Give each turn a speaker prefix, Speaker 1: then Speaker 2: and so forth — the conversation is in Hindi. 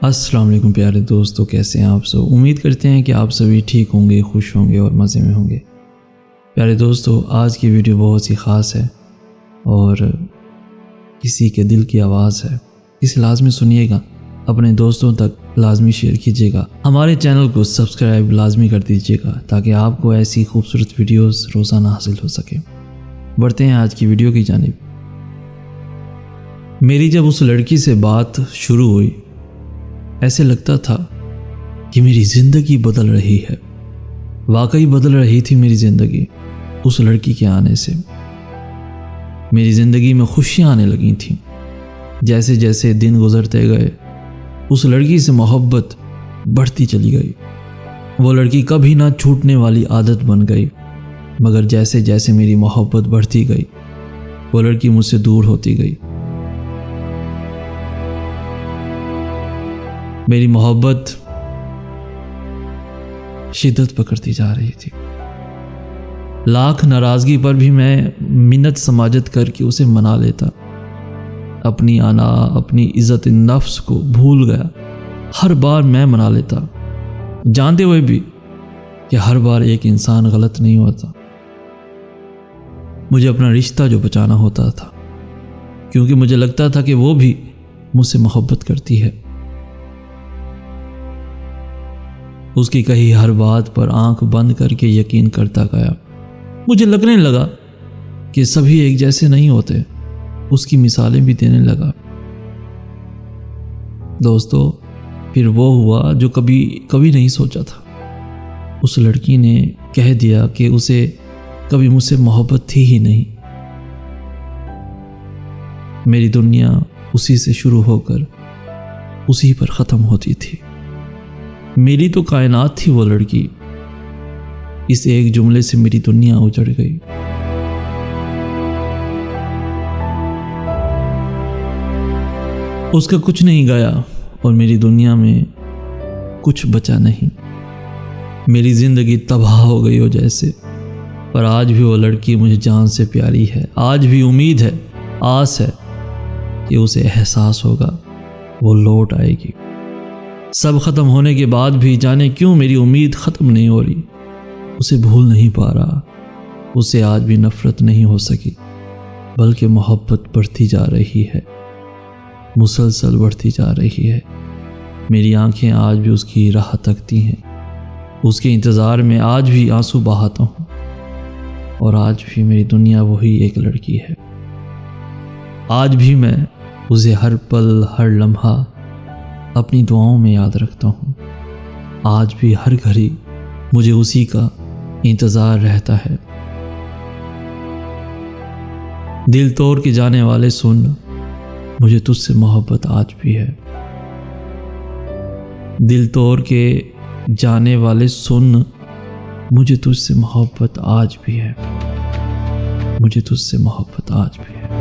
Speaker 1: अस्सलाम वालेकुम प्यारे दोस्तों, कैसे हैं आप सब। उम्मीद करते हैं कि आप सभी ठीक होंगे, खुश होंगे और मज़े में होंगे। प्यारे दोस्तों, आज की वीडियो बहुत ही ख़ास है और किसी के दिल की आवाज़ है। इसे लाजमी सुनिएगा, अपने दोस्तों तक लाजमी शेयर कीजिएगा। हमारे चैनल को सब्सक्राइब लाजमी कर दीजिएगा ताकि आपको ऐसी खूबसूरत वीडियोस रोज़ाना हासिल हो सके। बढ़ते हैं आज की वीडियो की जानिब। मेरी जब उस लड़की से बात शुरू हुई, ऐसे लगता था कि मेरी ज़िंदगी बदल रही है। वाकई बदल रही थी मेरी ज़िंदगी उस लड़की के आने से। मेरी ज़िंदगी में खुशियाँ आने लगी थीं। जैसे जैसे दिन गुजरते गए, उस लड़की से मोहब्बत बढ़ती चली गई। वो लड़की कभी ना छूटने वाली आदत बन गई। मगर जैसे जैसे मेरी मोहब्बत बढ़ती गई, वो लड़की मुझसे दूर होती गई। मेरी मोहब्बत शिद्दत पकड़ती जा रही थी। लाख नाराज़गी पर भी मैं मिन्नत समाजत करके उसे मना लेता। अपनी आना, अपनी इज़्ज़त नफ्स को भूल गया। हर बार मैं मना लेता, जानते हुए भी कि हर बार एक इंसान गलत नहीं होता। मुझे अपना रिश्ता जो बचाना होता था, क्योंकि मुझे लगता था कि वो भी मुझसे मोहब्बत करती है। उसकी कही हर बात पर आंख बंद करके यकीन करता गया। मुझे लगने लगा कि सभी एक जैसे नहीं होते। उसकी मिसालें भी देने लगा। दोस्तों, फिर वो हुआ जो कभी कभी नहीं सोचा था। उस लड़की ने कह दिया कि उसे कभी मुझसे मोहब्बत थी ही नहीं। मेरी दुनिया उसी से शुरू होकर उसी पर ख़त्म होती थी। मेरी तो कायनात थी वो लड़की। इस एक जुमले से मेरी दुनिया उजड़ गई। उसका कुछ नहीं गया और मेरी दुनिया में कुछ बचा नहीं। मेरी जिंदगी तबाह हो गई हो जैसे। पर आज भी वो लड़की मुझे जान से प्यारी है। आज भी उम्मीद है, आस है कि उसे एहसास होगा वो लौट आएगी। सब ख़त्म होने के बाद भी जाने क्यों मेरी उम्मीद ख़त्म नहीं हो रही। उसे भूल नहीं पा रहा। उसे आज भी नफ़रत नहीं हो सकी, बल्कि मोहब्बत बढ़ती जा रही है, मुसलसल बढ़ती जा रही है। मेरी आंखें आज भी उसकी राह तकती हैं। उसके इंतज़ार में आज भी आंसू बहाता हूँ। और आज भी मेरी दुनिया वही एक लड़की है। आज भी मैं उसे हर पल, हर लम्हा अपनी दुआओं में याद रखता हूँ। आज भी हर घड़ी मुझे उसी का इंतज़ार रहता है। दिल तोड़ के जाने वाले सुन, मुझे तुझसे मोहब्बत आज भी है। दिल तोड़ के जाने वाले सुन, मुझे तुझसे मोहब्बत आज भी है। मुझे तुझसे मोहब्बत आज भी है।